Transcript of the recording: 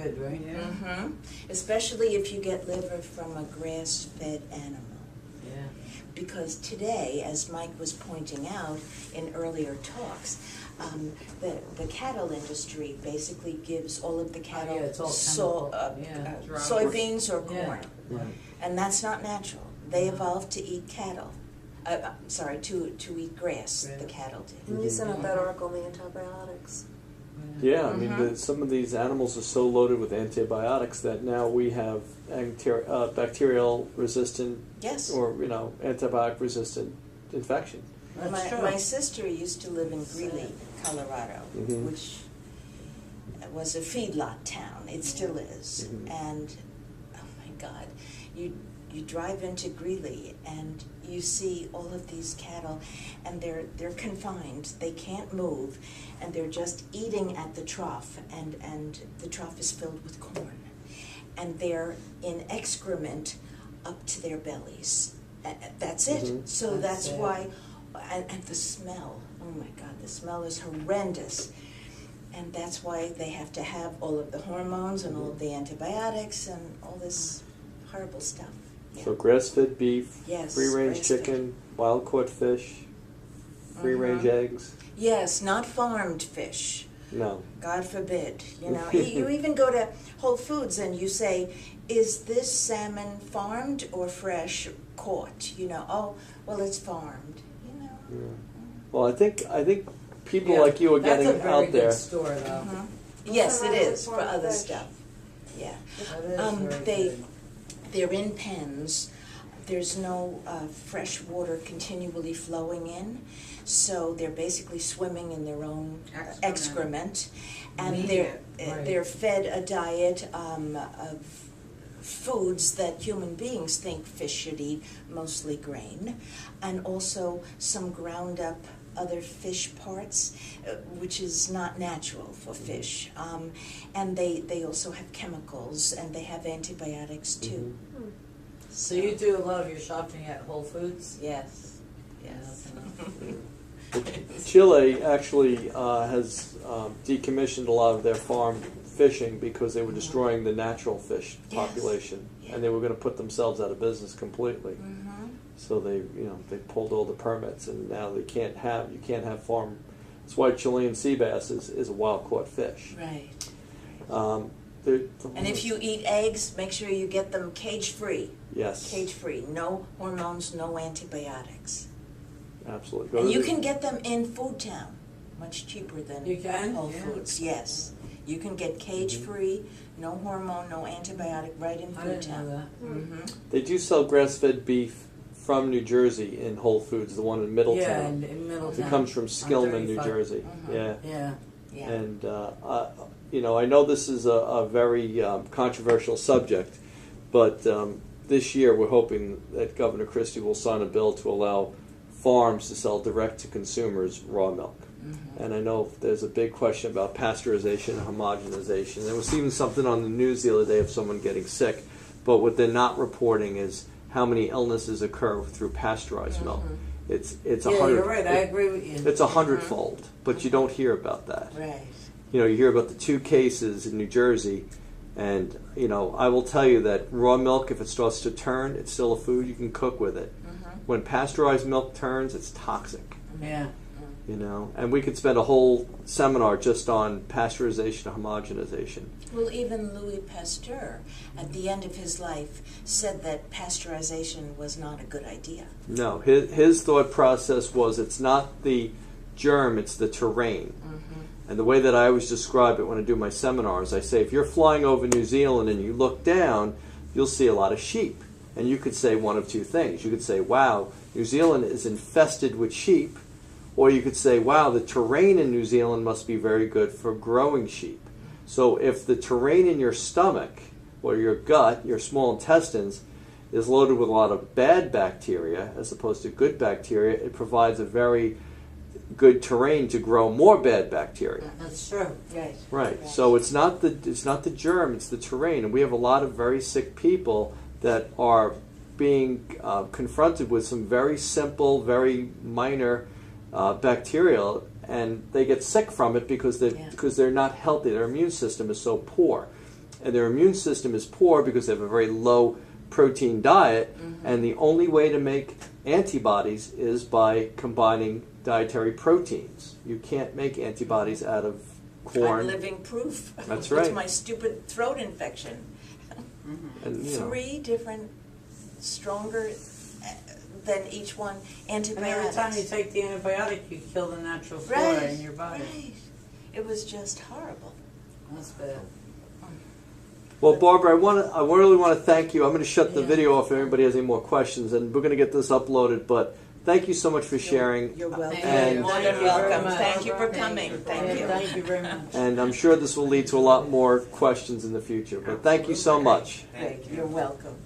good, right? Yeah. Mm-hmm. Especially if you get liver from a grass-fed animal. Yeah. Because today, as Mike was pointing out in earlier talks, the cattle industry basically gives all of the cattle it's all soybeans or corn. Yeah. And that's not natural. They evolved to eat cattle. To eat grass, the cattle did. And you sent out that article on the antibiotics. Yeah, I mean, some of these animals are so loaded with antibiotics that now we have bacterial resistant or antibiotic resistant infection. My sister used to live in Greeley, Colorado, which was a feedlot town. It still is. And oh my God, you drive into Greeley and you see all of these cattle, and they're confined. They can't move, and they're just eating at the trough, and the trough is filled with corn, and they're in excrement up to their bellies. That's it. So that's why, and the smell. Oh my God, the smell is horrendous. And that's why they have to have all of the hormones and all of the antibiotics and all this horrible stuff. Yeah. So grass-fed beef, yes, free-range chicken, wild-caught fish, free-range eggs. Yes, not farmed fish. No. God forbid. You know, you even go to Whole Foods and you say, "Is this salmon farmed or fresh caught?" You know, oh, well, it's farmed. You know. Yeah. Well, I think people like you are getting out there. That's a very good store, though. Yes, it is for other stuff. Yeah. Good. They're in pens. There's no fresh water continually flowing in, so they're basically swimming in their own excrement, and they're fed a diet of foods that human beings think fish should eat, mostly grain, and also some ground up other fish parts, which is not natural for fish. And they also have chemicals, and they have antibiotics too. So you do a lot of your shopping at Whole Foods? Yes. Chile actually has decommissioned a lot of their farm fishing because they were destroying the natural fish population, and they were going to put themselves out of business completely. So they pulled all the permits, and now you can't have farm. That's why Chilean sea bass is a wild caught fish. Right. And if you eat eggs, make sure you get them cage free. Yes. Cage free. No hormones, no antibiotics. Absolutely. And you can get them in Food Town, much cheaper than Whole Yeah. Foods. Yes. You can get cage free, no hormone, no antibiotic, right in I Food didn't Town. know that. They do sell grass-fed beef from New Jersey in Whole Foods, the one in Middletown. Yeah, in Middletown. It comes from Skillman, New 35. Jersey. Yeah. And I know this is a very controversial subject, but this year we're hoping that Governor Christie will sign a bill to allow farms to sell direct to consumers raw milk. And I know there's a big question about pasteurization and homogenization. There was even something on the news the other day of someone getting sick, but what they're not reporting is how many illnesses occur through pasteurized milk. It's a hundred. You're right. I agree with you. It's 100-fold, but you don't hear about that. Right. You hear about the 2 cases in New Jersey, and I will tell you that raw milk, if it starts to turn, it's still a food you can cook with it. When pasteurized milk turns, it's toxic. Yeah. And we could spend a whole seminar just on pasteurization and homogenization. Well, even Louis Pasteur, at the end of his life, said that pasteurization was not a good idea. No, his thought process was it's not the germ, it's the terrain. And the way that I always describe it when I do my seminars, I say if you're flying over New Zealand and you look down, you'll see a lot of sheep. And you could say one of 2 things. You could say, wow, New Zealand is infested with sheep. Or you could say, wow, the terrain in New Zealand must be very good for growing sheep. So if the terrain in your stomach or your gut, your small intestines, is loaded with a lot of bad bacteria as opposed to good bacteria, it provides a very good terrain to grow more bad bacteria. That's true. Right. So it's not the germ, it's the terrain. And we have a lot of very sick people that are being confronted with some very simple, very minor bacterial, and they get sick from it because they're not healthy. Their immune system is so poor. and their immune system is poor because they have a very low protein diet, and the only way to make antibodies is by combining dietary proteins. You can't make antibodies out of corn. I'm living proof. That's right. It's my stupid throat infection. And, you know, 3 different, stronger than each one, And every antibiotics. time you take the antibiotic, you kill the natural flora in your body. Right. It was just horrible. That's bad. well, Barbara, I really want to thank you. I'm going to shut the Yeah. video off if anybody has any more questions, and we're going to get this uploaded. But thank you so much for sharing. You're welcome. Thank And- you. More Thank than you very welcome. much. Thank you for Thank coming. you. Thank Yeah, you. thank you very much. And I'm sure this will lead to a lot more questions in the future. But thank you so much. Great. You're welcome.